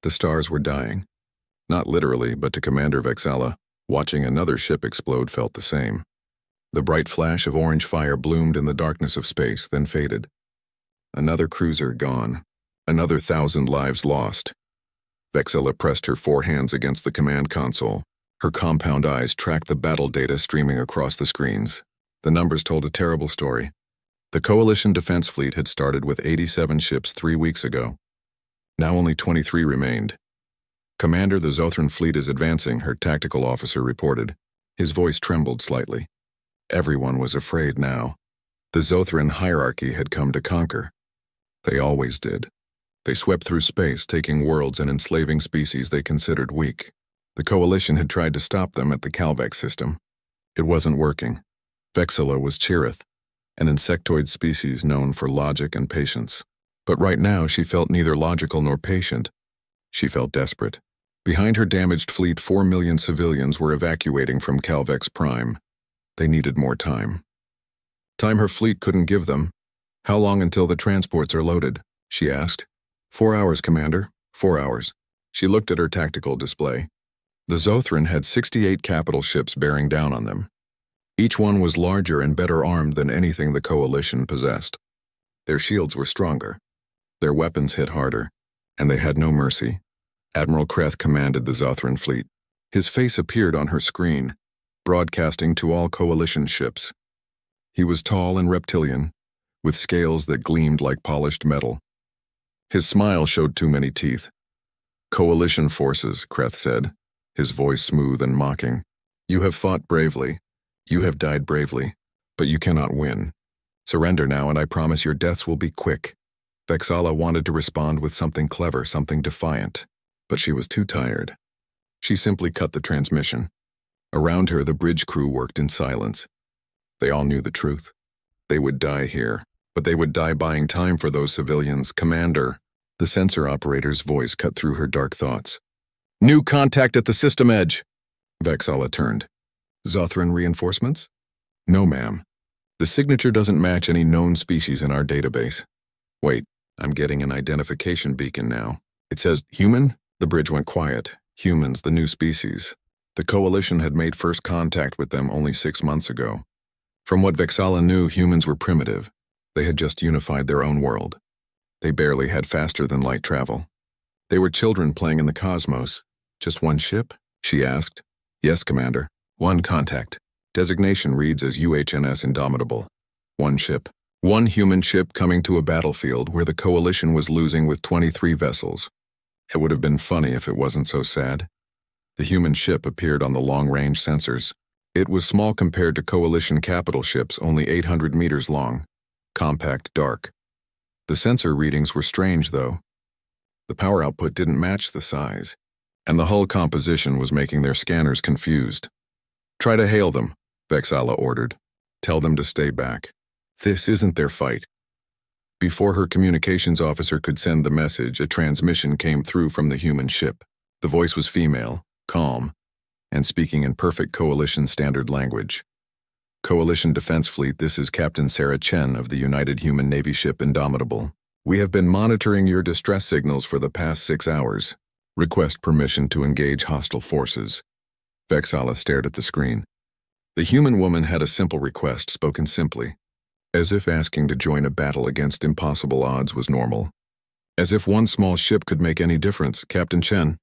The stars were dying. Not literally, but to Commander Vexala, watching another ship explode felt the same. The bright flash of orange fire bloomed in the darkness of space, then faded. Another cruiser gone. Another 1,000 lives lost. Vexala pressed her 4 hands against the command console. Her compound eyes tracked the battle data streaming across the screens. The numbers told a terrible story. The Coalition Defense Fleet had started with 87 ships 3 weeks ago. Now only 23 remained. "Commander, the Zothran fleet is advancing," her tactical officer reported. His voice trembled slightly. Everyone was afraid now. The Zothran hierarchy had come to conquer. They always did. They swept through space, taking worlds and enslaving species they considered weak. The Coalition had tried to stop them at the Calvex system. It wasn't working. Vexala was Chirith, an insectoid species known for logic and patience. But right now she felt neither logical nor patient. She felt desperate. Behind her damaged fleet, 4 million civilians were evacuating from Calvex Prime. They needed more time. Time her fleet couldn't give them. "How long until the transports are loaded?" she asked. 4 hours, Commander. 4 hours. She looked at her tactical display. The Zothran had 68 capital ships bearing down on them. Each one was larger and better armed than anything the Coalition possessed. Their shields were stronger. Their weapons hit harder, and they had no mercy. Admiral Kreth commanded the Zothran fleet. His face appeared on her screen, broadcasting to all Coalition ships. He was tall and reptilian, with scales that gleamed like polished metal. His smile showed too many teeth. "Coalition forces," Kreth said, his voice smooth and mocking. "You have fought bravely. You have died bravely, but you cannot win. Surrender now, and I promise your deaths will be quick." Vexala wanted to respond with something clever, something defiant, but she was too tired. She simply cut the transmission. Around her, the bridge crew worked in silence. They all knew the truth. They would die here, but they would die buying time for those civilians. "Commander," the sensor operator's voice cut through her dark thoughts. "New contact at the system edge." Vexala turned. "Zothran reinforcements?" "No, ma'am. The signature doesn't match any known species in our database." "Wait, I'm getting an identification beacon now. It says human?" The bridge went quiet. Humans, the new species. The Coalition had made first contact with them only 6 months ago. From what Vexala knew, humans were primitive. They had just unified their own world. They barely had faster-than-light travel. They were children playing in the cosmos. "Just one ship?" she asked. "Yes, Commander. One contact. Designation reads as UHNS Indomitable. One ship. One human ship coming to a battlefield where the Coalition was losing with 23 vessels. It would have been funny if it wasn't so sad." The human ship appeared on the long-range sensors. It was small compared to Coalition capital ships, only 800 meters long. Compact, dark. The sensor readings were strange, though. The power output didn't match the size, and the hull composition was making their scanners confused. "Try to hail them," Vexala ordered. "Tell them to stay back. This isn't their fight." Before her communications officer could send the message, a transmission came through from the human ship. The voice was female, calm, and speaking in perfect Coalition standard language. "Coalition Defense Fleet, this is Captain Sarah Chen of the United Human Navy ship Indomitable. We have been monitoring your distress signals for the past 6 hours. Request permission to engage hostile forces." Vexala stared at the screen. The human woman had a simple request, spoken simply, as if asking to join a battle against impossible odds was normal. "As if one small ship could make any difference, Captain Chen."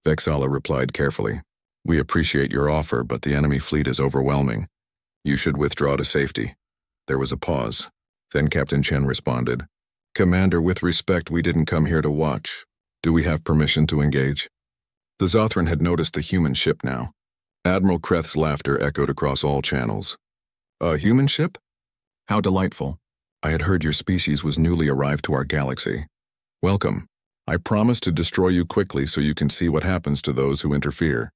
Vexala replied carefully. "We appreciate your offer, but the enemy fleet is overwhelming. You should withdraw to safety." There was a pause. Then Captain Chen responded, "Commander, with respect, we didn't come here to watch. Do we have permission to engage?" The Zothran had noticed the human ship now. Admiral Kreth's laughter echoed across all channels. "A human ship? How delightful. I had heard your species was newly arrived to our galaxy. Welcome. I promise to destroy you quickly so you can see what happens to those who interfere."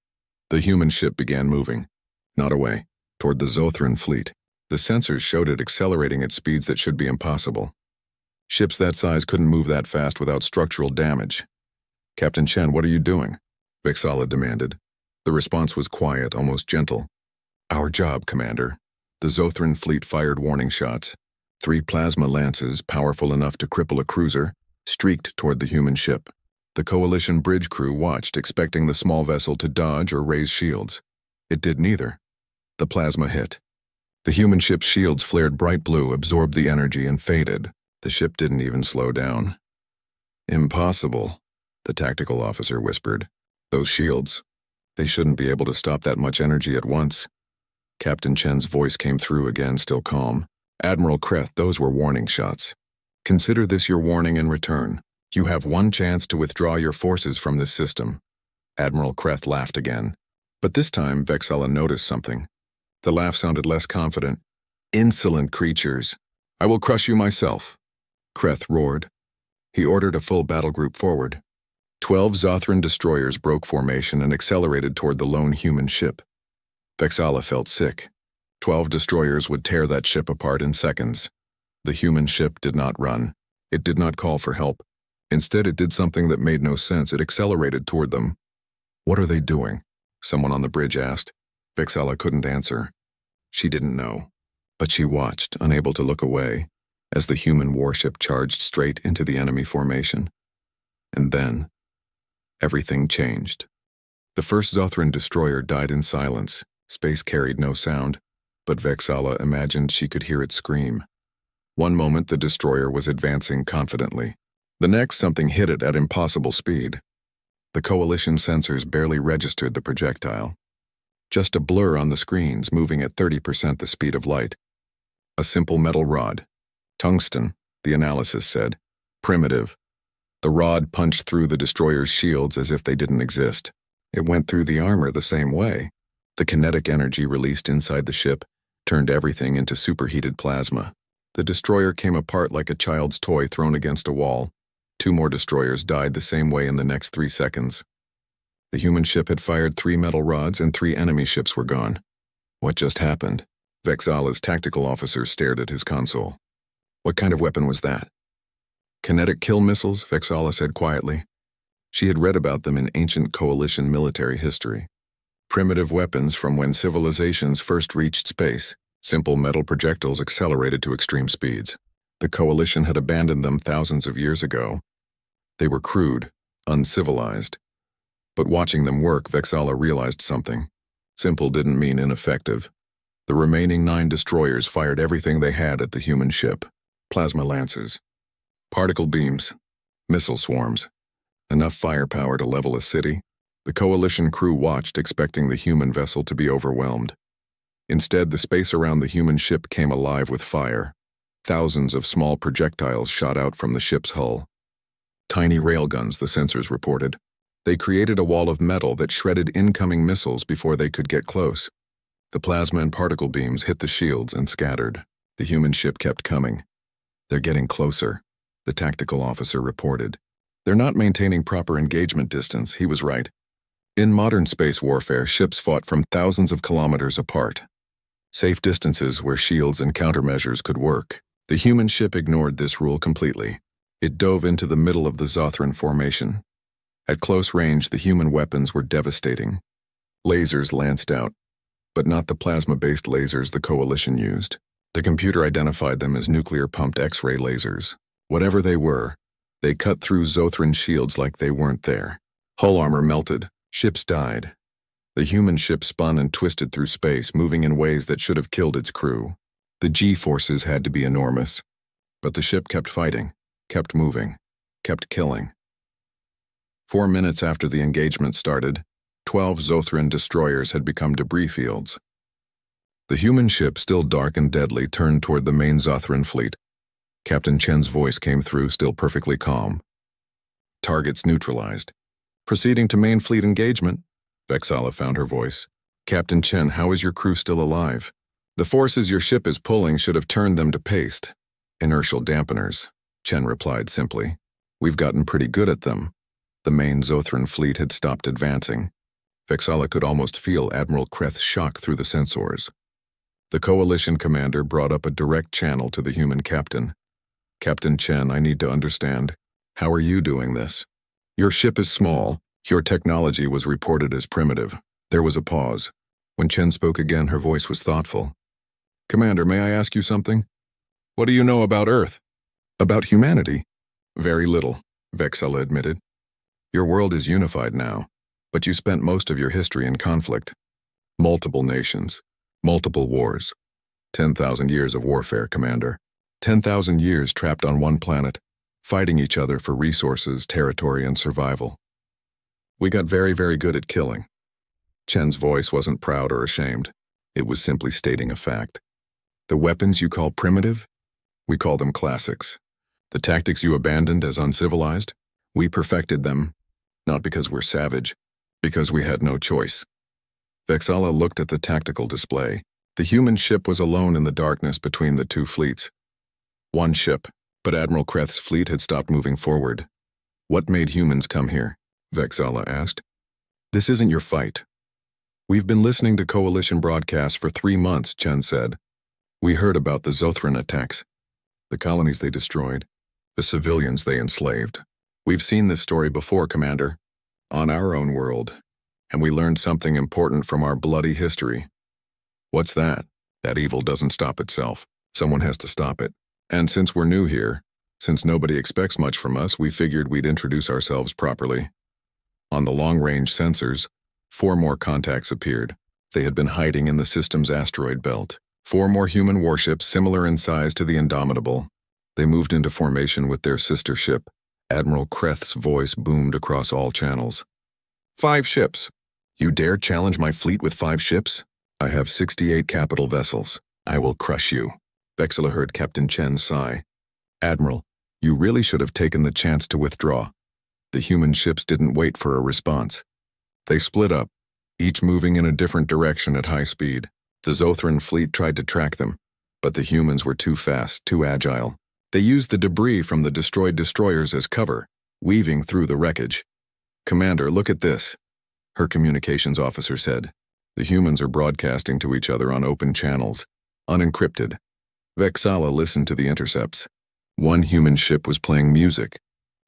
The human ship began moving, not away, toward the Zothran fleet. The sensors showed it accelerating at speeds that should be impossible. Ships that size couldn't move that fast without structural damage. "Captain Chen, what are you doing?" Vexala demanded. The response was quiet, almost gentle. "Our job, Commander." The Zothran fleet fired warning shots. 3 plasma lances, powerful enough to cripple a cruiser, streaked toward the human ship. The Coalition bridge crew watched, expecting the small vessel to dodge or raise shields. It did neither. The plasma hit. The human ship's shields flared bright blue, absorbed the energy, and faded. The ship didn't even slow down. "Impossible," the tactical officer whispered. "Those shields, they shouldn't be able to stop that much energy at once." Captain Chen's voice came through again, still calm. "Admiral Kreth, those were warning shots. Consider this your warning in return. You have one chance to withdraw your forces from this system." Admiral Kreth laughed again. But this time, Vexala noticed something. The laugh sounded less confident. "Insolent creatures. I will crush you myself." Kreth roared. He ordered a full battle group forward. 12 Zothran destroyers broke formation and accelerated toward the lone human ship. Vexala felt sick. 12 destroyers would tear that ship apart in seconds. The human ship did not run. It did not call for help. Instead, it did something that made no sense. It accelerated toward them. "What are they doing?" someone on the bridge asked. Vexala couldn't answer. She didn't know. But she watched, unable to look away, as the human warship charged straight into the enemy formation. And then, everything changed. The first Zothran destroyer died in silence. Space carried no sound, but Vexala imagined she could hear it scream. One moment the destroyer was advancing confidently. The next, something hit it at impossible speed. The Coalition sensors barely registered the projectile. Just a blur on the screens, moving at 30% the speed of light. A simple metal rod. Tungsten, the analysis said. Primitive. The rod punched through the destroyer's shields as if they didn't exist. It went through the armor the same way. The kinetic energy released inside the ship turned everything into superheated plasma. The destroyer came apart like a child's toy thrown against a wall. 2 more destroyers died the same way in the next 3 seconds. The human ship had fired 3 metal rods and 3 enemy ships were gone. What just happened? Vexala's tactical officer stared at his console. What kind of weapon was that? Kinetic kill missiles, Vexala said quietly. She had read about them in ancient Coalition military history. Primitive weapons from when civilizations first reached space. Simple metal projectiles accelerated to extreme speeds. The Coalition had abandoned them thousands of years ago. They were crude, uncivilized. But watching them work, Vexala realized something. Simple didn't mean ineffective. The remaining 9 destroyers fired everything they had at the human ship. Plasma lances, particle beams, missile swarms. Enough firepower to level a city. The Coalition crew watched, expecting the human vessel to be overwhelmed. Instead, the space around the human ship came alive with fire. Thousands of small projectiles shot out from the ship's hull. Tiny railguns, the sensors reported. They created a wall of metal that shredded incoming missiles before they could get close. The plasma and particle beams hit the shields and scattered. The human ship kept coming. "They're getting closer," the tactical officer reported. "They're not maintaining proper engagement distance," he was right. In modern space warfare, ships fought from thousands of kilometers apart. Safe distances where shields and countermeasures could work. The human ship ignored this rule completely. It dove into the middle of the Zothran formation. At close range, the human weapons were devastating. Lasers lanced out, but not the plasma-based lasers the Coalition used. The computer identified them as nuclear-pumped X-ray lasers. Whatever they were, they cut through Zothran shields like they weren't there. Hull armor melted. Ships died. The human ship spun and twisted through space, moving in ways that should have killed its crew. The G-forces had to be enormous. But the ship kept fighting, kept moving, kept killing. 4 minutes after the engagement started, 12 Zothran destroyers had become debris fields. The human ship, still dark and deadly, turned toward the main Zothran fleet. Captain Chen's voice came through, still perfectly calm. "Targets neutralized. Proceeding to main fleet engagement." Vexala found her voice. "Captain Chen, how is your crew still alive? The forces your ship is pulling should have turned them to paste." "Inertial dampeners," Chen replied simply. "We've gotten pretty good at them." The main Zothran fleet had stopped advancing. Vexala could almost feel Admiral Kreth's shock through the sensors. The Coalition commander brought up a direct channel to the human captain. "Captain Chen, I need to understand. How are you doing this? Your ship is small. Your technology was reported as primitive." There was a pause. When Chen spoke again, her voice was thoughtful. "Commander, may I ask you something? What do you know about Earth?" "About humanity?" "Very little," Vexala admitted. Your world is unified now, but you spent most of your history in conflict. Multiple nations, multiple wars. 10,000 years of warfare, Commander. 10,000 years trapped on one planet, fighting each other for resources, territory, and survival. We got very, very good at killing. Chen's voice wasn't proud or ashamed. It was simply stating a fact. The weapons you call primitive, we call them classics. The tactics you abandoned as uncivilized, we perfected them, not because we're savage, because we had no choice. Vexala looked at the tactical display. The human ship was alone in the darkness between the two fleets. One ship, but Admiral Kreth's fleet had stopped moving forward. What made humans come here? Vexala asked. This isn't your fight. We've been listening to Coalition broadcasts for 3 months, Chen said. We heard about the Zothran attacks, the colonies they destroyed, the civilians they enslaved. We've seen this story before, Commander, on our own world, and we learned something important from our bloody history. What's that? That evil doesn't stop itself. Someone has to stop it. And since we're new here, since nobody expects much from us, we figured we'd introduce ourselves properly. On the long-range sensors, 4 more contacts appeared. They had been hiding in the system's asteroid belt. 4 more human warships similar in size to the Indomitable. They moved into formation with their sister ship. Admiral Kreth's voice boomed across all channels. 5 ships. You dare challenge my fleet with 5 ships? I have 68 capital vessels. I will crush you. Vexala heard Captain Chen sigh. Admiral, you really should have taken the chance to withdraw. The human ships didn't wait for a response. They split up, each moving in a different direction at high speed. The Zothran fleet tried to track them, but the humans were too fast, too agile. They used the debris from the destroyed destroyers as cover, weaving through the wreckage. Commander, look at this, her communications officer said. The humans are broadcasting to each other on open channels, unencrypted. Vexala listened to the intercepts. One human ship was playing music,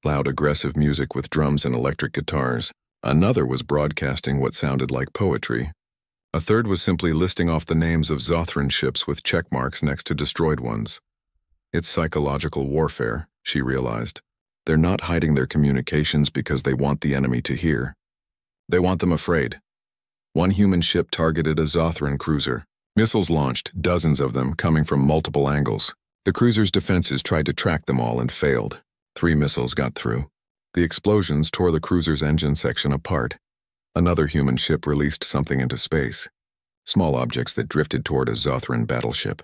loud aggressive music with drums and electric guitars. Another was broadcasting what sounded like poetry. A third was simply listing off the names of Zothran ships with check marks next to destroyed ones. It's psychological warfare, she realized. They're not hiding their communications because they want the enemy to hear. They want them afraid. One human ship targeted a Zothran cruiser. Missiles launched, dozens of them, coming from multiple angles. The cruiser's defenses tried to track them all and failed. 3 missiles got through. The explosions tore the cruiser's engine section apart. Another human ship released something into space. Small objects that drifted toward a Zothran battleship.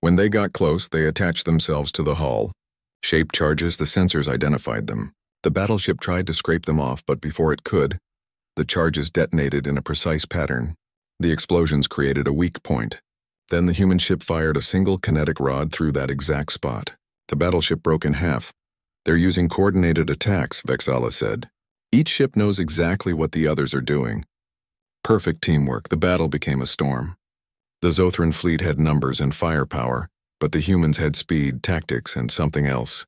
When they got close, they attached themselves to the hull. Shape charges, the sensors identified them. The battleship tried to scrape them off, but before it could, the charges detonated in a precise pattern. The explosions created a weak point. Then the human ship fired a single kinetic rod through that exact spot. The battleship broke in half. They're using coordinated attacks, Vexala said. Each ship knows exactly what the others are doing. Perfect teamwork. The battle became a storm. The Zothran fleet had numbers and firepower, but the humans had speed, tactics, and something else.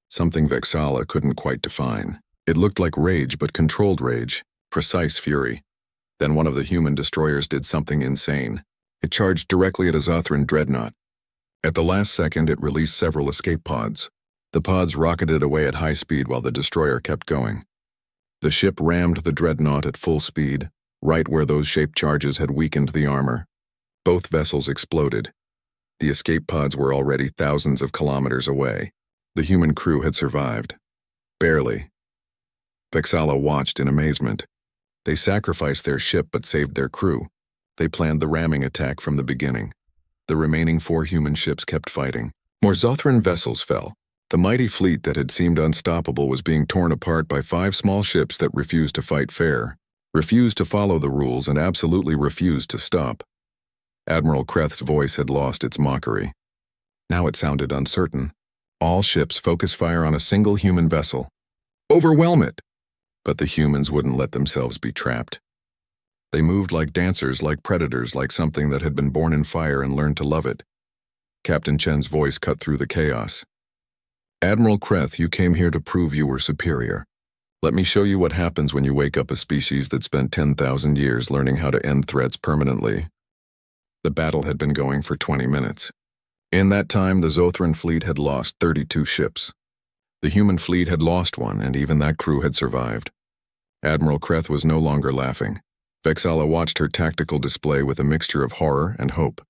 Something Vexala couldn't quite define. It looked like rage, but controlled rage, precise fury. Then one of the human destroyers did something insane. It charged directly at a Zothran dreadnought. At the last second, it released several escape pods. The pods rocketed away at high speed while the destroyer kept going. The ship rammed the dreadnought at full speed, right where those shaped charges had weakened the armor. Both vessels exploded. The escape pods were already thousands of kilometers away. The human crew had survived. Barely. Vexala watched in amazement. They sacrificed their ship but saved their crew. They planned the ramming attack from the beginning. The remaining 4 human ships kept fighting. More Zothran vessels fell. The mighty fleet that had seemed unstoppable was being torn apart by 5 small ships that refused to fight fair, refused to follow the rules, and absolutely refused to stop. Admiral Kreth's voice had lost its mockery. Now it sounded uncertain. All ships focus fire on a single human vessel. Overwhelm it! But the humans wouldn't let themselves be trapped. They moved like dancers, like predators, like something that had been born in fire and learned to love it. Captain Chen's voice cut through the chaos. Admiral Kreth, you came here to prove you were superior. Let me show you what happens when you wake up a species that spent 10,000 years learning how to end threats permanently. The battle had been going for 20 minutes. In that time, the Zothran fleet had lost 32 ships. The human fleet had lost one, and even that crew had survived. Admiral Kreth was no longer laughing. Vexala watched her tactical display with a mixture of horror and hope.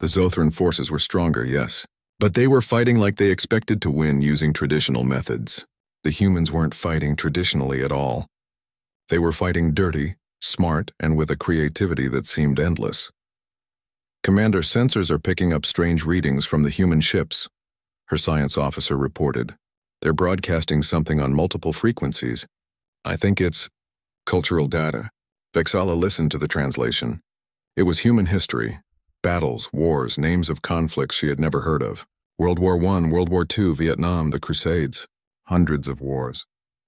The Zothran forces were stronger, yes, but they were fighting like they expected to win using traditional methods. The humans weren't fighting traditionally at all. They were fighting dirty, smart, and with a creativity that seemed endless. Commander, sensors are picking up strange readings from the human ships, her science officer reported. They're broadcasting something on multiple frequencies. I think it's cultural data. Vexala listened to the translation. It was human history. Battles, wars, names of conflicts she had never heard of. World War I, World War II, Vietnam, the Crusades. Hundreds of wars.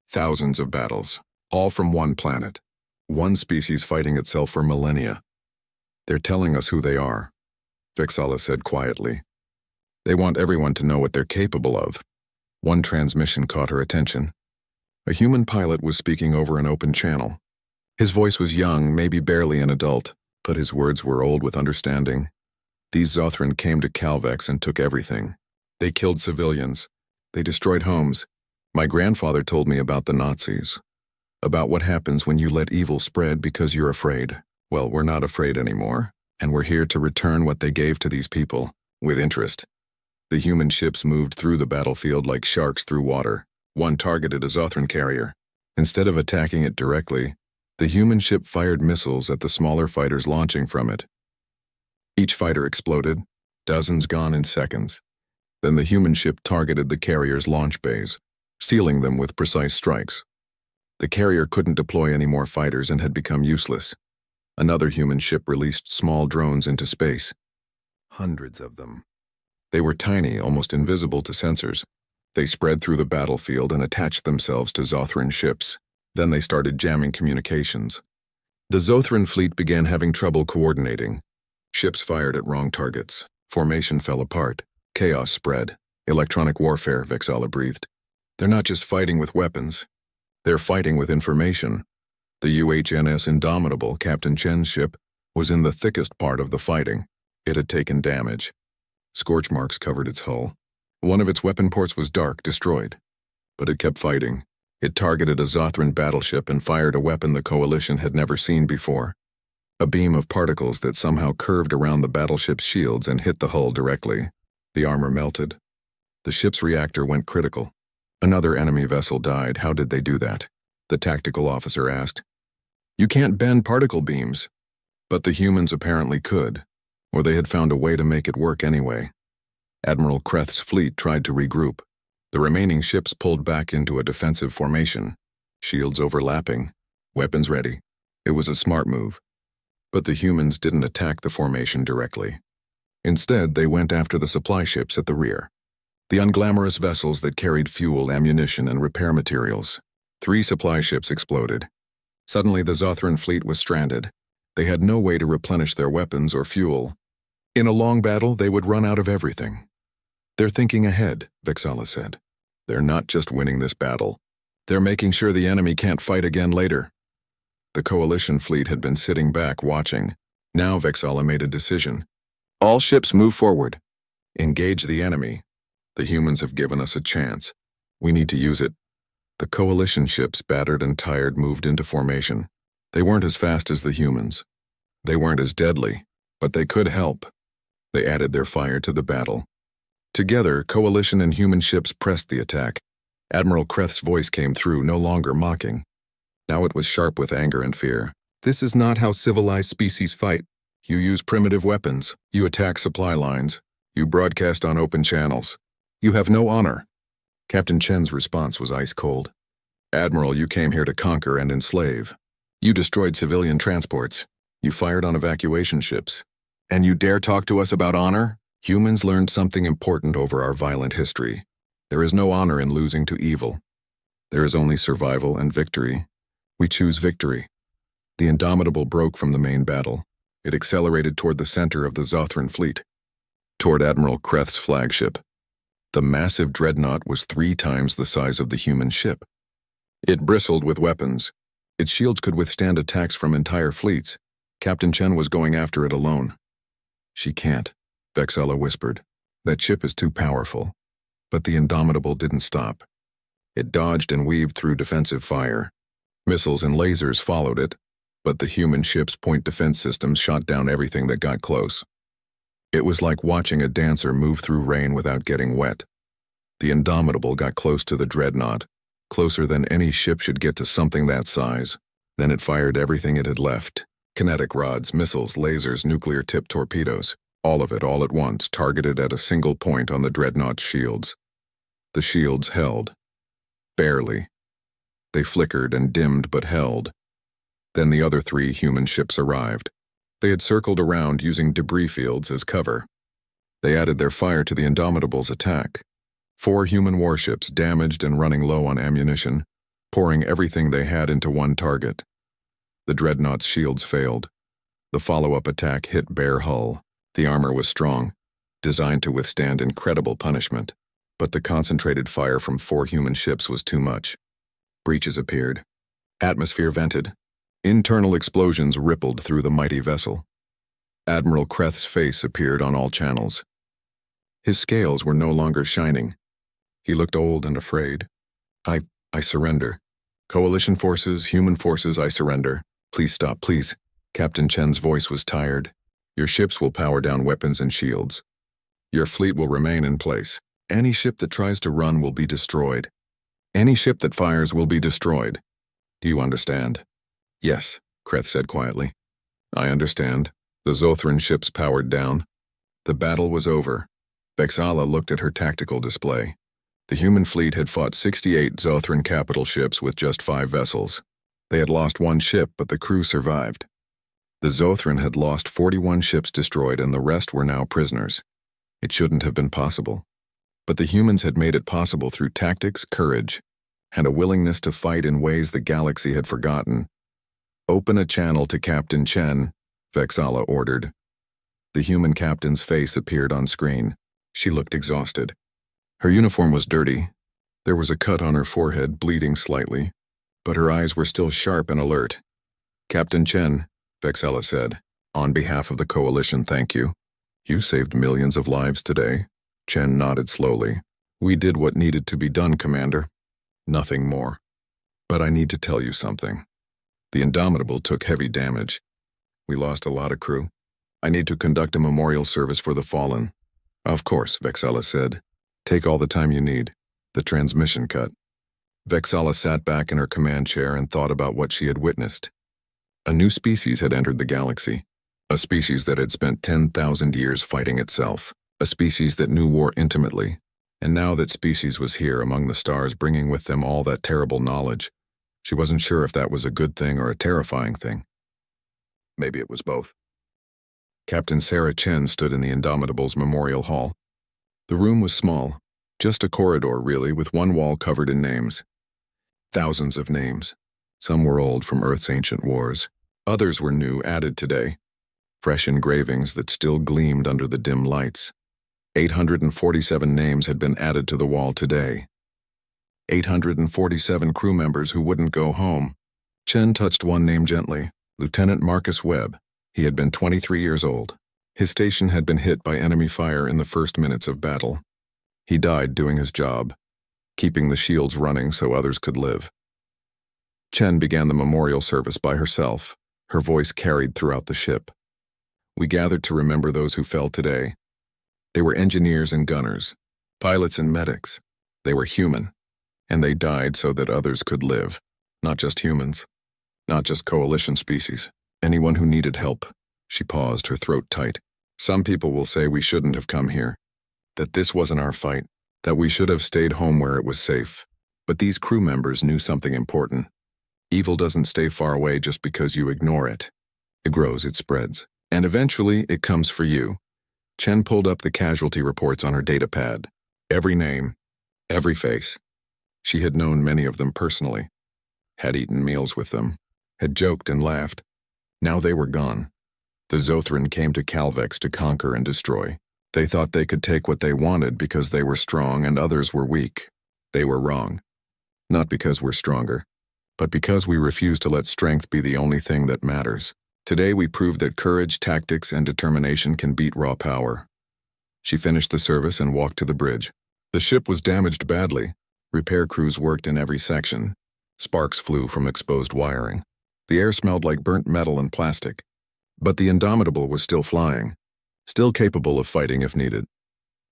Thousands of battles. All from one planet. One species fighting itself for millennia. They're telling us who they are, Vexala said quietly. They want everyone to know what they're capable of. One transmission caught her attention. A human pilot was speaking over an open channel. His voice was young, maybe barely an adult, but his words were old with understanding. These Zothran came to Calvex and took everything. They killed civilians. They destroyed homes. My grandfather told me about the Nazis. About what happens when you let evil spread because you're afraid. Well, we're not afraid anymore, and we're here to return what they gave to these people, with interest. The human ships moved through the battlefield like sharks through water. One targeted a Zothran carrier. Instead of attacking it directly, the human ship fired missiles at the smaller fighters launching from it. Each fighter exploded, dozens gone in seconds. Then the human ship targeted the carrier's launch bays, sealing them with precise strikes. The carrier couldn't deploy any more fighters and had become useless. Another human ship released small drones into space. Hundreds of them. They were tiny, almost invisible to sensors. They spread through the battlefield and attached themselves to Zothran ships. Then they started jamming communications. The Zothran fleet began having trouble coordinating. Ships fired at wrong targets. Formation fell apart. Chaos spread. Electronic warfare, Vexala breathed. They're not just fighting with weapons. They're fighting with information. The UHNS Indomitable, Captain Chen's ship, was in the thickest part of the fighting. It had taken damage. Scorch marks covered its hull. One of its weapon ports was dark, destroyed. But it kept fighting. It targeted a Zothran battleship and fired a weapon the Coalition had never seen before. A beam of particles that somehow curved around the battleship's shields and hit the hull directly. The armor melted. The ship's reactor went critical. Another enemy vessel died. How did they do that? The tactical officer asked. You can't bend particle beams. But the humans apparently could, or they had found a way to make it work anyway. Admiral Kreth's fleet tried to regroup. The remaining ships pulled back into a defensive formation, shields overlapping, weapons ready. It was a smart move. But the humans didn't attack the formation directly. Instead, they went after the supply ships at the rear. The unglamorous vessels that carried fuel, ammunition, and repair materials. 3 supply ships exploded. Suddenly, the Zothran fleet was stranded. They had no way to replenish their weapons or fuel. In a long battle, they would run out of everything. They're thinking ahead, Vexala said. They're not just winning this battle. They're making sure the enemy can't fight again later. The Coalition fleet had been sitting back, watching. Now Vexala made a decision. All ships move forward. Engage the enemy. The humans have given us a chance. We need to use it. The Coalition ships, battered and tired, moved into formation. They weren't as fast as the humans. They weren't as deadly, but they could help. They added their fire to the battle. Together, Coalition and human ships pressed the attack. Admiral Kreth's voice came through, no longer mocking. Now it was sharp with anger and fear. This is not how civilized species fight. You use primitive weapons. You attack supply lines. You broadcast on open channels. You have no honor. Captain Chen's response was ice cold. Admiral, you came here to conquer and enslave. You destroyed civilian transports. You fired on evacuation ships. And you dare talk to us about honor? Humans learned something important over our violent history. There is no honor in losing to evil. There is only survival and victory. We choose victory. The Indomitable broke from the main battle. It accelerated toward the center of the Zothran fleet, toward Admiral Kreth's flagship. The massive dreadnought was 3 times the size of the human ship. It bristled with weapons. Its shields could withstand attacks from entire fleets. Captain Chen was going after it alone. She can't, Vexala whispered. That ship is too powerful. But the Indomitable didn't stop. It dodged and weaved through defensive fire. Missiles and lasers followed it, but the human ship's point defense systems shot down everything that got close. It was like watching a dancer move through rain without getting wet. The Indomitable got close to the dreadnought, closer than any ship should get to something that size. Then it fired everything it had left. Kinetic rods, missiles, lasers, nuclear-tipped torpedoes. All of it all at once, targeted at a single point on the dreadnought's shields. The shields held. Barely. They flickered and dimmed but held. Then the other 3 human ships arrived. They had circled around using debris fields as cover. They added their fire to the Indomitable's attack. 4 human warships, damaged and running low on ammunition, pouring everything they had into one target. The dreadnought's shields failed. The follow-up attack hit bare hull. The armor was strong, designed to withstand incredible punishment, but the concentrated fire from 4 human ships was too much. Breaches appeared. Atmosphere vented. Internal explosions rippled through the mighty vessel. Admiral Kreth's face appeared on all channels. His scales were no longer shining. He looked old and afraid. I surrender. Coalition forces, human forces, I surrender. Please stop, please. Captain Chen's voice was tired. Your ships will power down weapons and shields. Your fleet will remain in place. Any ship that tries to run will be destroyed. Any ship that fires will be destroyed. Do you understand? Yes, Kreth said quietly. I understand. The Zothran ships powered down. The battle was over. Vexala looked at her tactical display. The human fleet had fought 68 Zothran capital ships with just 5 vessels. They had lost 1 ship, but the crew survived. The Zothran had lost 41 ships destroyed, and the rest were now prisoners. It shouldn't have been possible. But the humans had made it possible through tactics, courage, and a willingness to fight in ways the galaxy had forgotten. Open a channel to Captain Chen, Vexala ordered. The human captain's face appeared on screen. She looked exhausted. Her uniform was dirty. There was a cut on her forehead, bleeding slightly, but her eyes were still sharp and alert. Captain Chen, Vexala said, on behalf of the Coalition, thank you. You saved millions of lives today. Chen nodded slowly. We did what needed to be done, Commander. Nothing more. But I need to tell you something. The Indomitable took heavy damage. We lost a lot of crew. I need to conduct a memorial service for the fallen. Of course, Vexala said. Take all the time you need. The transmission cut. Vexala sat back in her command chair and thought about what she had witnessed. A new species had entered the galaxy. A species that had spent 10,000 years fighting itself. A species that knew war intimately. And now that species was here among the stars, bringing with them all that terrible knowledge, she wasn't sure if that was a good thing or a terrifying thing. Maybe it was both. Captain Sarah Chen stood in the Indomitable's memorial hall. The room was small, just a corridor really, with one wall covered in names. Thousands of names. Some were old from Earth's ancient wars. Others were new, added today. Fresh engravings that still gleamed under the dim lights. 847 names had been added to the wall today. 847 crew members who wouldn't go home. Chen touched one name gently, Lieutenant Marcus Webb. He had been 23 years old. His station had been hit by enemy fire in the first minutes of battle. He died doing his job, keeping the shields running so others could live. Chen began the memorial service by herself, her voice carried throughout the ship. We gathered to remember those who fell today. They were engineers and gunners, pilots and medics. They were human, and they died so that others could live. Not just humans, not just coalition species. Anyone who needed help. She paused, her throat tight. Some people will say we shouldn't have come here, that this wasn't our fight, that we should have stayed home where it was safe. But these crew members knew something important. Evil doesn't stay far away just because you ignore it. It grows, it spreads. And eventually, it comes for you. Chen pulled up the casualty reports on her datapad. Every name, every face. She had known many of them personally, had eaten meals with them, had joked and laughed. Now they were gone. The Zothran came to Calvex to conquer and destroy. They thought they could take what they wanted because they were strong and others were weak. They were wrong. Not because we're stronger, but because we refuse to let strength be the only thing that matters. Today we proved that courage, tactics, and determination can beat raw power. She finished the service and walked to the bridge. The ship was damaged badly, Repair crews worked in every section. Sparks flew from exposed wiring. The air smelled like burnt metal and plastic. But the Indomitable was still flying, still capable of fighting if needed.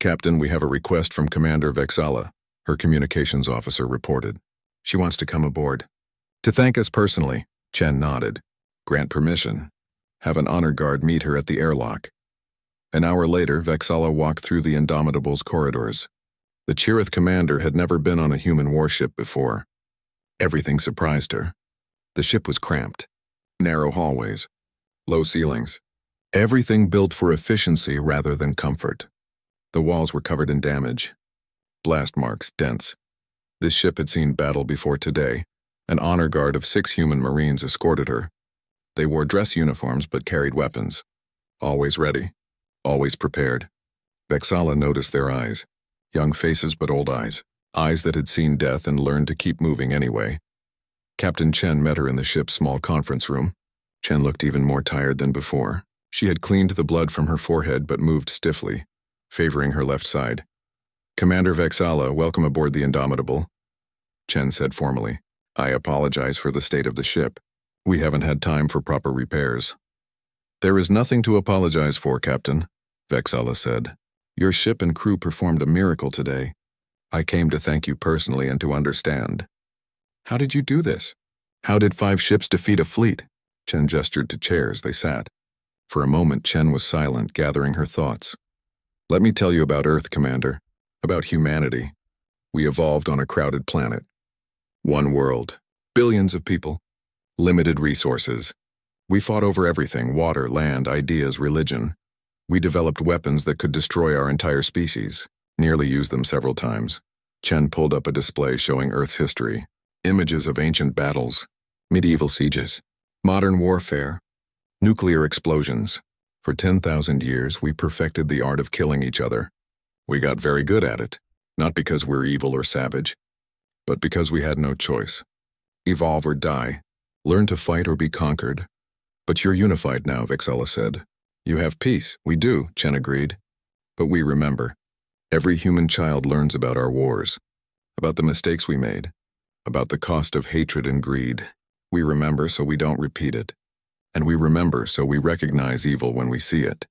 "Captain, we have a request from Commander Vexala," her communications officer reported. "She wants to come aboard." "To thank us personally," Chen nodded. "Grant permission. Have an honor guard meet her at the airlock." An hour later, Vexala walked through the Indomitable's corridors. The Chirith commander had never been on a human warship before. Everything surprised her. The ship was cramped. Narrow hallways. Low ceilings. Everything built for efficiency rather than comfort. The walls were covered in damage. Blast marks, dents. This ship had seen battle before today. An honor guard of 6 human Marines escorted her. They wore dress uniforms but carried weapons. Always ready. Always prepared. Vexala noticed their eyes. Young faces but old eyes. Eyes that had seen death and learned to keep moving anyway. Captain Chen met her in the ship's small conference room. Chen looked even more tired than before. She had cleaned the blood from her forehead but moved stiffly, favoring her left side. "Commander Vexala, welcome aboard the Indomitable," Chen said formally. "I apologize for the state of the ship. We haven't had time for proper repairs." "There is nothing to apologize for, Captain," Vexala said. "Your ship and crew performed a miracle today. I came to thank you personally and to understand." "How did you do this? How did 5 ships defeat a fleet?" Chen gestured to chairs they sat. For a moment, Chen was silent, gathering her thoughts. "Let me tell you about Earth, Commander. About humanity. We evolved on a crowded planet. One world. Billions of people. Limited resources. We fought over everything: water, land, ideas, religion. We developed weapons that could destroy our entire species. Nearly used them several times." Chen pulled up a display showing Earth's history. Images of ancient battles, medieval sieges, modern warfare, nuclear explosions. For 10,000 years, we perfected the art of killing each other. We got very good at it, not because we're evil or savage, but because we had no choice. Evolve or die. Learn to fight or be conquered. "But you're unified now," Vexala said. "You have peace." "We do," Chen agreed. "But we remember. Every human child learns about our wars, about the mistakes we made, about the cost of hatred and greed. We remember so we don't repeat it. And we remember so we recognize evil when we see it."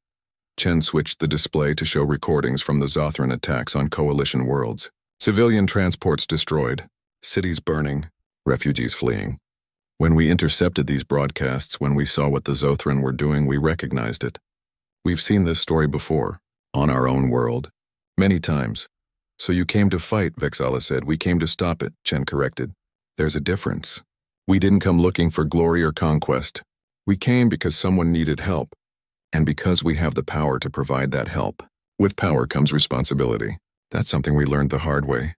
Chen switched the display to show recordings from the Zothran attacks on Coalition worlds. Civilian transports destroyed, cities burning, refugees fleeing. When we intercepted these broadcasts, when we saw what the Zothran were doing, we recognized it. "We've seen this story before, on our own world, many times." "So you came to fight," Vexala said. "We came to stop it," Chen corrected. "There's a difference. We didn't come looking for glory or conquest. We came because someone needed help, and because we have the power to provide that help. With power comes responsibility. That's something we learned the hard way."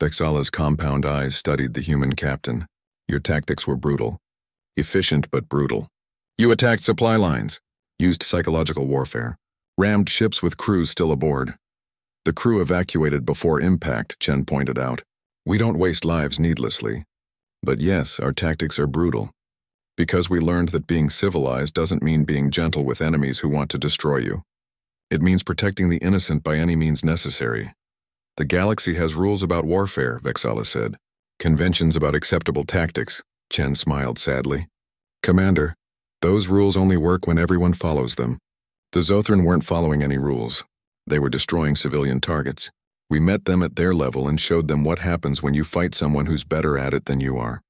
Vexala's compound eyes studied the human captain. "Your tactics were brutal. Efficient but brutal. You attacked supply lines, used psychological warfare, rammed ships with crews still aboard. The crew evacuated before impact," Chen pointed out. "We don't waste lives needlessly. But yes, our tactics are brutal. Because we learned that being civilized doesn't mean being gentle with enemies who want to destroy you. It means protecting the innocent by any means necessary. The galaxy has rules about warfare," Vexala said. "Conventions about acceptable tactics," Chen smiled sadly. "Commander, those rules only work when everyone follows them. The Zothran weren't following any rules. They were destroying civilian targets. We met them at their level and showed them what happens when you fight someone who's better at it than you are."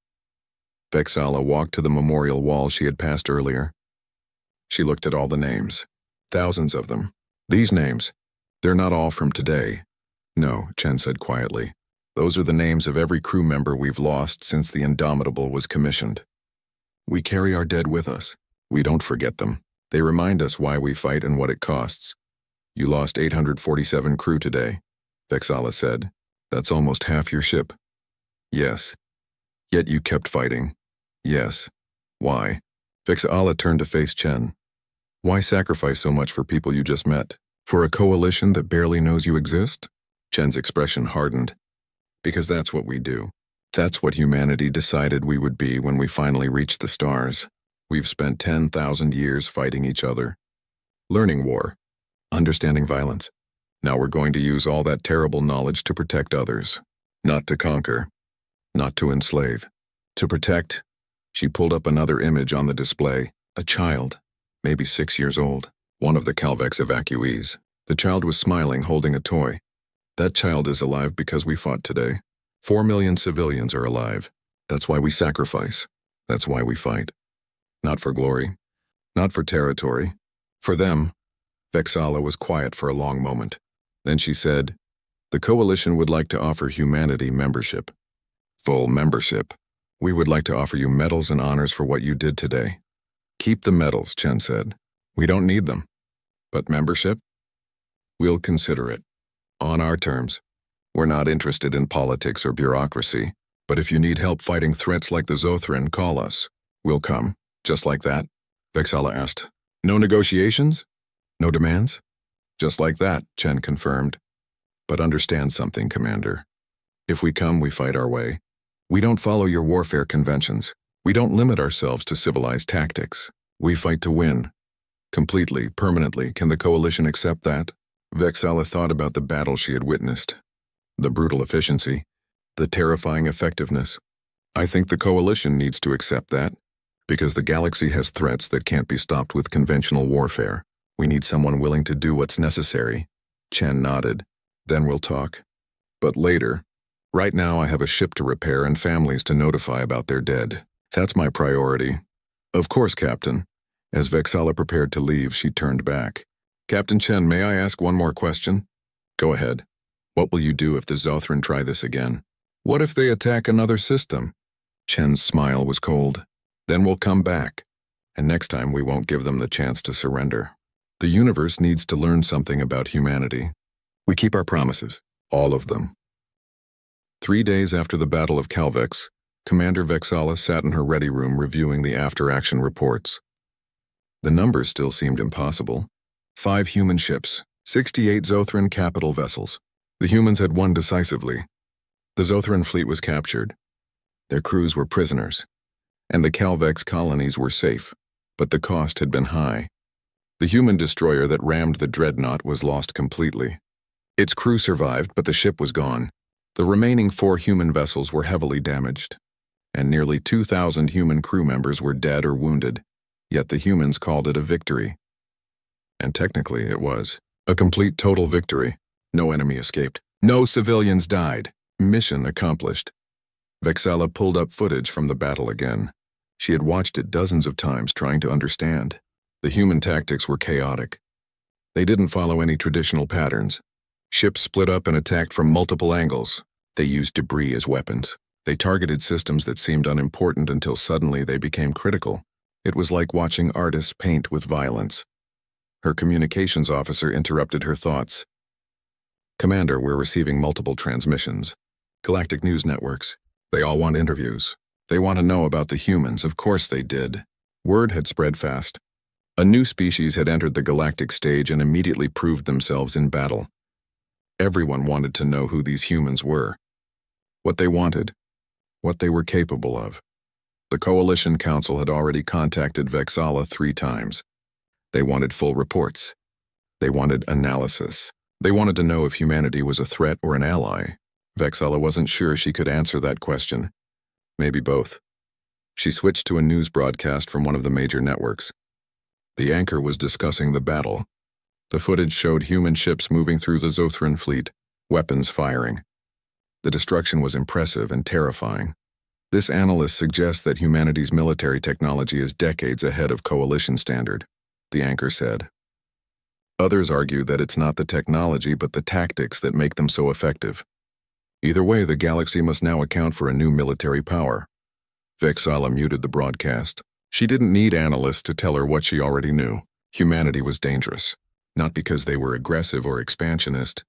Vexala walked to the memorial wall she had passed earlier. She looked at all the names. Thousands of them. "These names, they're not all from today." "No," Chen said quietly. "Those are the names of every crew member we've lost since the Indomitable was commissioned. We carry our dead with us. We don't forget them. They remind us why we fight and what it costs." "You lost 847 crew today," Vexala said. "That's almost half your ship." "Yes. Yet you kept fighting." "Yes. Why?" Vexala turned to face Chen. "Why sacrifice so much for people you just met? For a coalition that barely knows you exist?" Chen's expression hardened. "Because that's what we do. That's what humanity decided we would be when we finally reached the stars. We've spent 10,000 years fighting each other. Learning war. Understanding violence. Now we're going to use all that terrible knowledge to protect others. Not to conquer, not to enslave, to protect. She pulled up another image on the display, a child, maybe 6 years old, one of the Calvex evacuees. The child was smiling, holding a toy. That child is alive because we fought today. 4 million civilians are alive. That's why we sacrifice. That's why we fight. Not for glory, not for territory. For them. Vexala was quiet for a long moment. Then she said, "The Coalition would like to offer humanity membership. Full membership. We would like to offer you medals and honors for what you did today." "Keep the medals," Chen said. "We don't need them. But membership? We'll consider it. On our terms. We're not interested in politics or bureaucracy, but if you need help fighting threats like the Zothran, call us. We'll come." "Just like that?" Vexala asked. "No negotiations? No demands?" "Just like that," Chen confirmed. "But understand something, Commander. If we come, we fight our way. We don't follow your warfare conventions. We don't limit ourselves to civilized tactics. We fight to win. Completely, permanently. Can the Coalition accept that?" Vexala thought about the battle she had witnessed. The brutal efficiency, the terrifying effectiveness. "I think the Coalition needs to accept that, because the galaxy has threats that can't be stopped with conventional warfare. We need someone willing to do what's necessary." Chen nodded. "Then we'll talk. But later. Right now I have a ship to repair and families to notify about their dead. That's my priority." "Of course, Captain." As Vexala prepared to leave, she turned back. "Captain Chen, may I ask one more question?" "Go ahead. What will you do if the Zothran try this again?" "What if they attack another system?" Chen's smile was cold. "Then we'll come back. And next time we won't give them the chance to surrender. The universe needs to learn something about humanity. We keep our promises. All of them." 3 days after the Battle of Calvex, Commander Vexala sat in her ready room reviewing the after-action reports. The numbers still seemed impossible. 5 human ships, 68 Zothran capital vessels. The humans had won decisively. The Zothran fleet was captured. Their crews were prisoners. And the Calvex colonies were safe, but the cost had been high. The human destroyer that rammed the dreadnought was lost completely. Its crew survived, but the ship was gone. The remaining 4 human vessels were heavily damaged, and nearly 2,000 human crew members were dead or wounded, yet the humans called it a victory. And technically it was. A complete total victory. No enemy escaped. No civilians died. Mission accomplished. Vexala pulled up footage from the battle again. She had watched it dozens of times trying to understand. The human tactics were chaotic. They didn't follow any traditional patterns. Ships split up and attacked from multiple angles. They used debris as weapons. They targeted systems that seemed unimportant until suddenly they became critical. It was like watching artists paint with violence. Her communications officer interrupted her thoughts. "Commander, we're receiving multiple transmissions. Galactic news networks. They all want interviews. They want to know about the humans. Of course they did." Word had spread fast. A new species had entered the galactic stage and immediately proved themselves in battle. Everyone wanted to know who these humans were, what they wanted, what they were capable of. The Coalition Council had already contacted Vexala 3 times. They wanted full reports. They wanted analysis. They wanted to know if humanity was a threat or an ally. Vexala wasn't sure she could answer that question. Maybe both. She switched to a news broadcast from one of the major networks. The anchor was discussing the battle. The footage showed human ships moving through the Zothran fleet, weapons firing. The destruction was impressive and terrifying. This analyst suggests that humanity's military technology is decades ahead of Coalition standard, the anchor said. Others argue that it's not the technology but the tactics that make them so effective. Either way, the galaxy must now account for a new military power. Vexala muted the broadcast. She didn't need analysts to tell her what she already knew. Humanity was dangerous, not because they were aggressive or expansionist,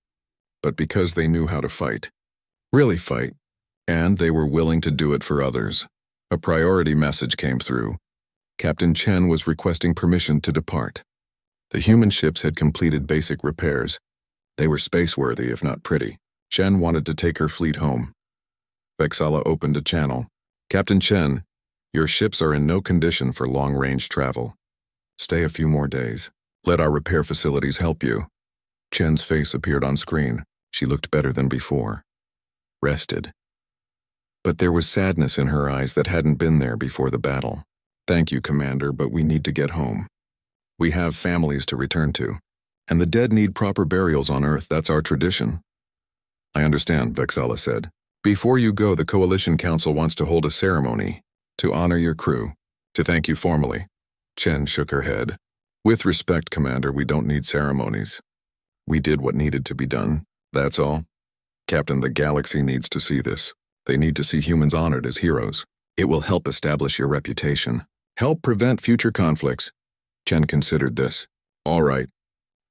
but because they knew how to fight. Really fight. And they were willing to do it for others. A priority message came through. Captain Chen was requesting permission to depart. The human ships had completed basic repairs. They were space-worthy, if not pretty. Chen wanted to take her fleet home. Vexala opened a channel. "Captain Chen, your ships are in no condition for long-range travel. Stay a few more days. Let our repair facilities help you." Chen's face appeared on screen. She looked better than before. rested. But there was sadness in her eyes that hadn't been there before the battle. "Thank you, Commander, but we need to get home. We have families to return to, and the dead need proper burials on Earth. That's our tradition." "I understand," Vexala said. "Before you go, the Coalition Council wants to hold a ceremony to honor your crew, to thank you formally." Chen shook her head. "With respect, Commander, we don't need ceremonies. We did what needed to be done, that's all. Captain, the galaxy needs to see this. They need to see humans honored as heroes. It will help establish your reputation, help prevent future conflicts." Chen considered this. "All right,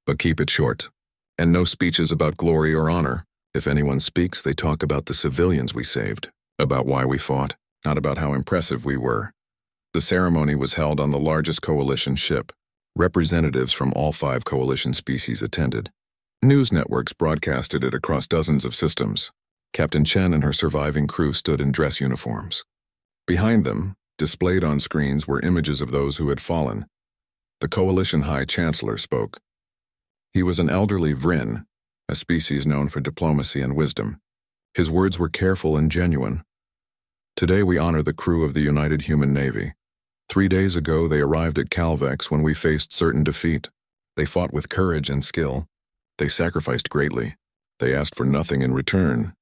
but keep it short. And no speeches about glory or honor. If anyone speaks, they talk about the civilians we saved, about why we fought, not about how impressive we were." The ceremony was held on the largest Coalition ship. Representatives from all 5 Coalition species attended. News networks broadcasted it across dozens of systems. Captain Chen and her surviving crew stood in dress uniforms. Behind them, displayed on screens, were images of those who had fallen. The Coalition High Chancellor spoke. He was an elderly Vrin, a species known for diplomacy and wisdom. His words were careful and genuine. "Today we honor the crew of the United Human Navy. 3 days ago they arrived at Calvex when we faced certain defeat. They fought with courage and skill. They sacrificed greatly. They asked for nothing in return.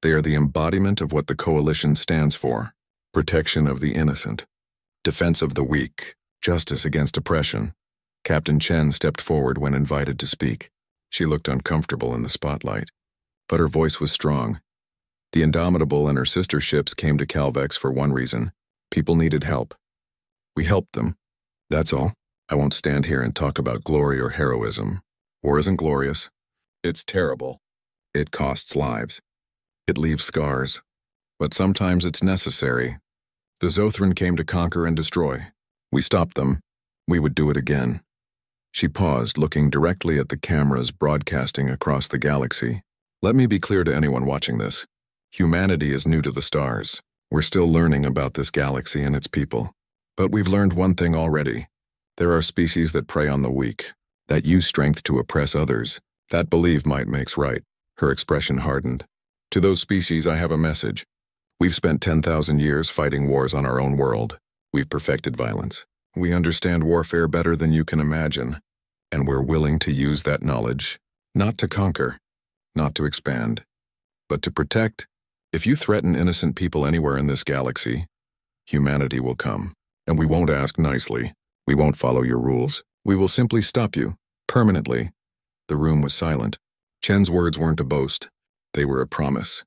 They are the embodiment of what the Coalition stands for: protection of the innocent, defense of the weak, justice against oppression." Captain Chen stepped forward when invited to speak. She looked uncomfortable in the spotlight, but her voice was strong. The Indomitable and her sister ships came to Calvex for one reason: people needed help. We helped them. That's all. I won't stand here and talk about glory or heroism. War isn't glorious. It's terrible. It costs lives. It leaves scars. But sometimes it's necessary. The Zothran came to conquer and destroy. We stopped them. We would do it again. She paused, looking directly at the cameras broadcasting across the galaxy. "Let me be clear to anyone watching this. Humanity is new to the stars. We're still learning about this galaxy and its people. But we've learned one thing already. There are species that prey on the weak, that use strength to oppress others. That belief might makes right." Her expression hardened. "To those species, I have a message. We've spent 10,000 years fighting wars on our own world. We've perfected violence. We understand warfare better than you can imagine, and we're willing to use that knowledge, not to conquer, not to expand, but to protect. If you threaten innocent people anywhere in this galaxy, humanity will come, and we won't ask nicely. We won't follow your rules. We will simply stop you, permanently." The room was silent. Chen's words weren't a boast. They were a promise,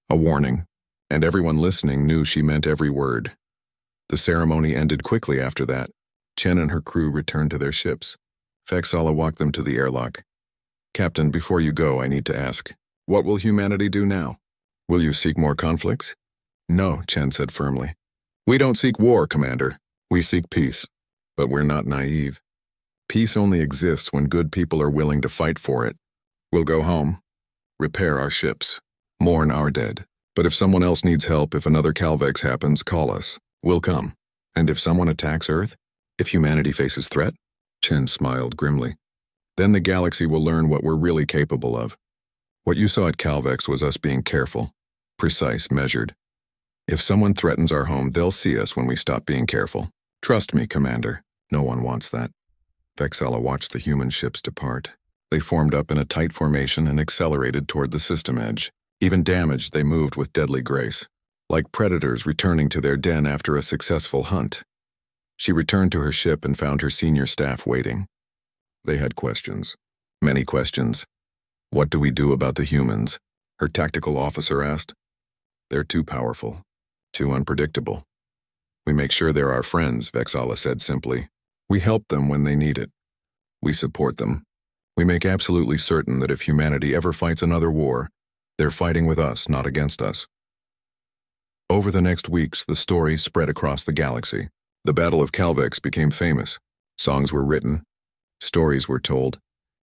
a warning, and everyone listening knew she meant every word. The ceremony ended quickly after that. Chen and her crew returned to their ships. Vexala walked them to the airlock. "Captain, before you go, I need to ask, what will humanity do now? Will you seek more conflicts?" "No," Chen said firmly. "We don't seek war, Commander. We seek peace. But we're not naive. Peace only exists when good people are willing to fight for it. We'll go home, repair our ships, mourn our dead. But if someone else needs help, if another Calvex happens, call us. We'll come. And if someone attacks Earth, if humanity faces threat," Chen smiled grimly, "then the galaxy will learn what we're really capable of. What you saw at Calvex was us being careful, precise, measured. If someone threatens our home, they'll see us when we stop being careful. Trust me, Commander. No one wants that." Vexala watched the human ships depart. They formed up in a tight formation and accelerated toward the system edge. Even damaged, they moved with deadly grace, like predators returning to their den after a successful hunt. She returned to her ship and found her senior staff waiting. They had questions. Many questions. "What do we do about the humans?" her tactical officer asked. "They're too powerful, too unpredictable. We make sure they're our friends," Vexala said simply. "We help them when they need it. We support them. We make absolutely certain that if humanity ever fights another war, they're fighting with us, not against us." Over the next weeks, the story spread across the galaxy. The Battle of Calvex became famous. Songs were written, stories were told,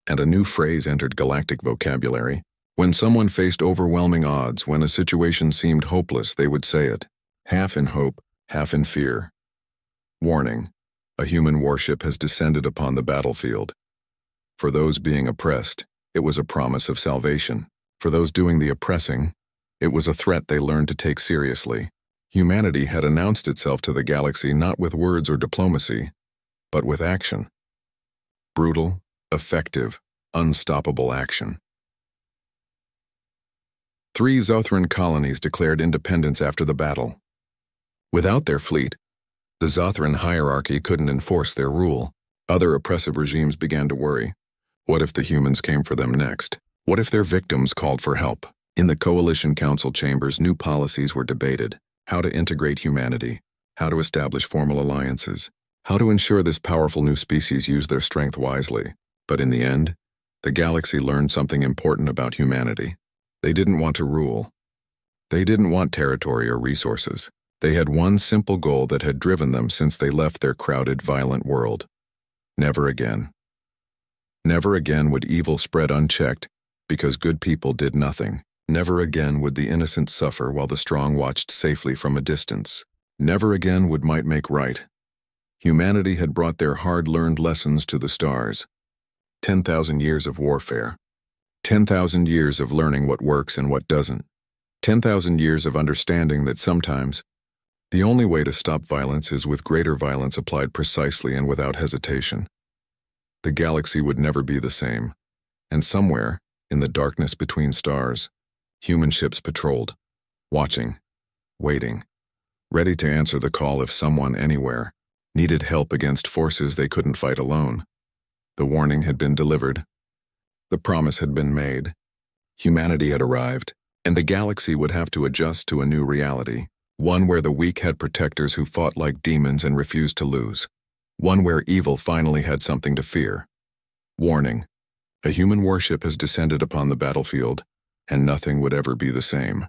and a new phrase entered galactic vocabulary. When someone faced overwhelming odds, when a situation seemed hopeless, they would say it, half in hope, half in fear. Warning: a human warship has descended upon the battlefield. For those being oppressed, it was a promise of salvation. For those doing the oppressing, It was a threat they learned to take seriously. Humanity had announced itself to the galaxy not with words or diplomacy, but with action. Brutal, effective, unstoppable action. 3 Zothran colonies declared independence after the battle. Without their fleet, the Zothran hierarchy couldn't enforce their rule. Other oppressive regimes began to worry. What if the humans came for them next? What if their victims called for help? In the Coalition Council chambers, new policies were debated. How to integrate humanity, how to establish formal alliances, how to ensure this powerful new species used their strength wisely. But in the end, the galaxy learned something important about humanity. They didn't want to rule. They didn't want territory or resources. They had one simple goal that had driven them since they left their crowded, violent world. Never again. Never again would evil spread unchecked because good people did nothing. Never again would the innocent suffer while the strong watched safely from a distance. Never again would might make right. Humanity had brought their hard-learned lessons to the stars. 10,000 years of warfare. 10,000 years of learning what works and what doesn't. 10,000 years of understanding that sometimes the only way to stop violence is with greater violence applied precisely and without hesitation. The galaxy would never be the same, and somewhere, in the darkness between stars, human ships patrolled, watching, waiting, ready to answer the call if someone anywhere needed help against forces they couldn't fight alone. The warning had been delivered. The promise had been made. Humanity had arrived, and the galaxy would have to adjust to a new reality, one where the weak had protectors who fought like demons and refused to lose. One where evil finally had something to fear. Warning: a human warship has descended upon the battlefield, and nothing would ever be the same.